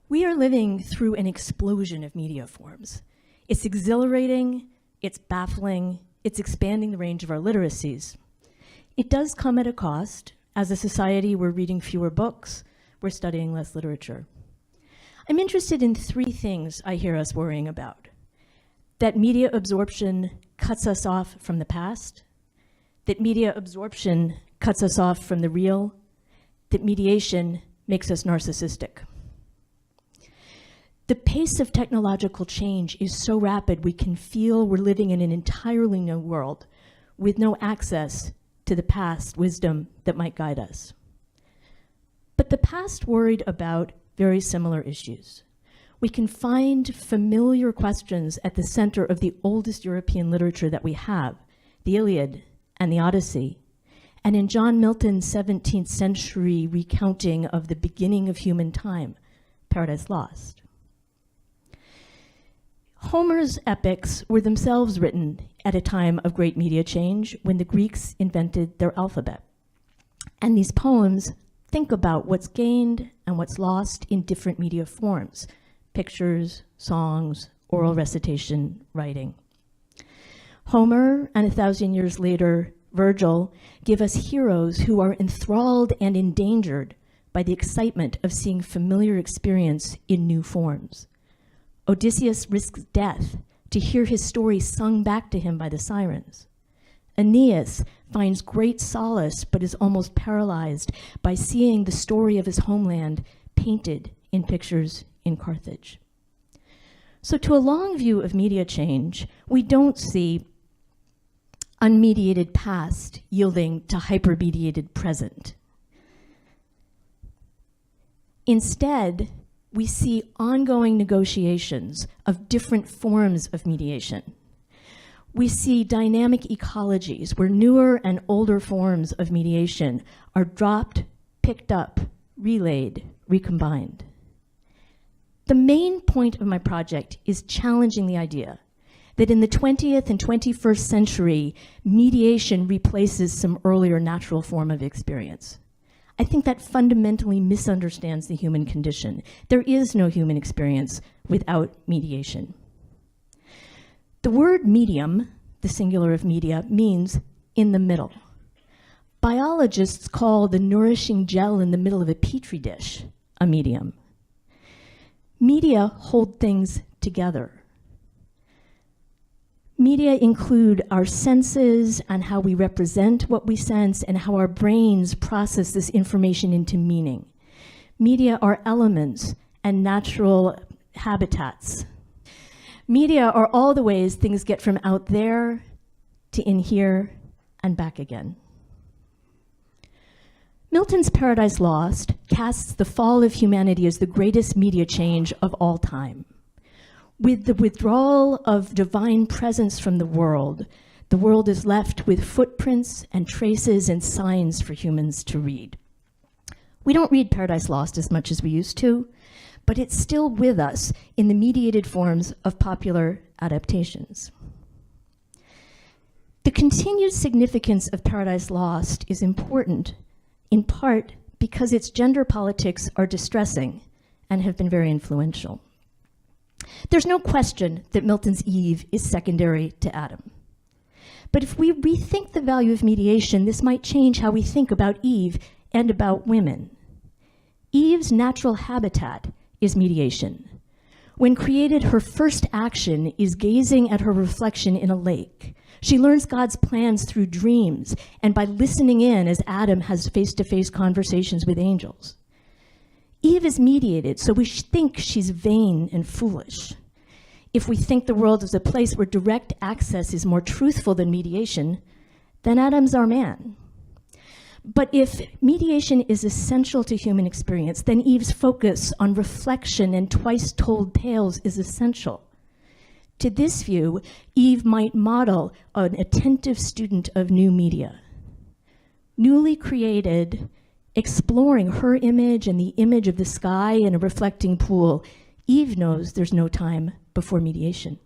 We are living through an explosion of media forms. It's exhilarating, it's baffling, it's expanding the range of our literacies. It does come at a cost. As a society, we're reading fewer books, we're studying less literature. I'm interested in three things I hear us worrying about. That media absorption cuts us off from the past, that media absorption cuts us off from the real, that mediation makes us narcissistic. The pace of technological change is so rapid we can feel we're living in an entirely new world with no access to the past wisdom that might guide us. But the past worried about very similar issues. We can find familiar questions at the center of the oldest European literature that we have, the Iliad and the Odyssey, and in John Milton's 17th century recounting of the beginning of human time, Paradise Lost. Homer's epics were themselves written at a time of great media change when the Greeks invented their alphabet. And these poems think about what's gained and what's lost in different media forms: pictures, songs, oral recitation, writing. Homer, and 1,000 years later, Virgil, give us heroes who are enthralled and endangered by the excitement of seeing familiar experience in new forms. Odysseus risks death to hear his story sung back to him by the sirens. Aeneas finds great solace but is almost paralyzed by seeing the story of his homeland painted in pictures in Carthage. So to a long view of media change, we don't see unmediated past yielding to hypermediated present. Instead, we see ongoing negotiations of different forms of mediation. We see dynamic ecologies where newer and older forms of mediation are dropped, picked up, relayed, recombined. The main point of my project is challenging the idea that in the 20th and 21st century, mediation replaces some earlier natural form of experience. I think that fundamentally misunderstands the human condition. There is no human experience without mediation. The word medium, the singular of media, means in the middle. Biologists call the nourishing gel in the middle of a petri dish a medium. Media hold things together. Media include our senses and how we represent what we sense and how our brains process this information into meaning. Media are elements and natural habitats. Media are all the ways things get from out there to in here and back again. Milton's Paradise Lost casts the fall of humanity as the greatest media change of all time. With the withdrawal of divine presence from the world is left with footprints and traces and signs for humans to read. We don't read Paradise Lost as much as we used to, but it's still with us in the mediated forms of popular adaptations. The continued significance of Paradise Lost is important, in part because its gender politics are distressing and have been very influential. There's no question that Milton's Eve is secondary to Adam. But if we rethink the value of mediation, this might change how we think about Eve and about women. Eve's natural habitat is mediation. When created, her first action is gazing at her reflection in a lake. She learns God's plans through dreams and by listening in as Adam has face-to-face conversations with angels. Eve is mediated, so we think she's vain and foolish. If we think the world is a place where direct access is more truthful than mediation, then Adam's our man. But if mediation is essential to human experience, then Eve's focus on reflection and twice-told tales is essential. To this view, Eve might model an attentive student of new media. Newly created, exploring her image and the image of the sky in a reflecting pool, Eve knows there's no time before mediation.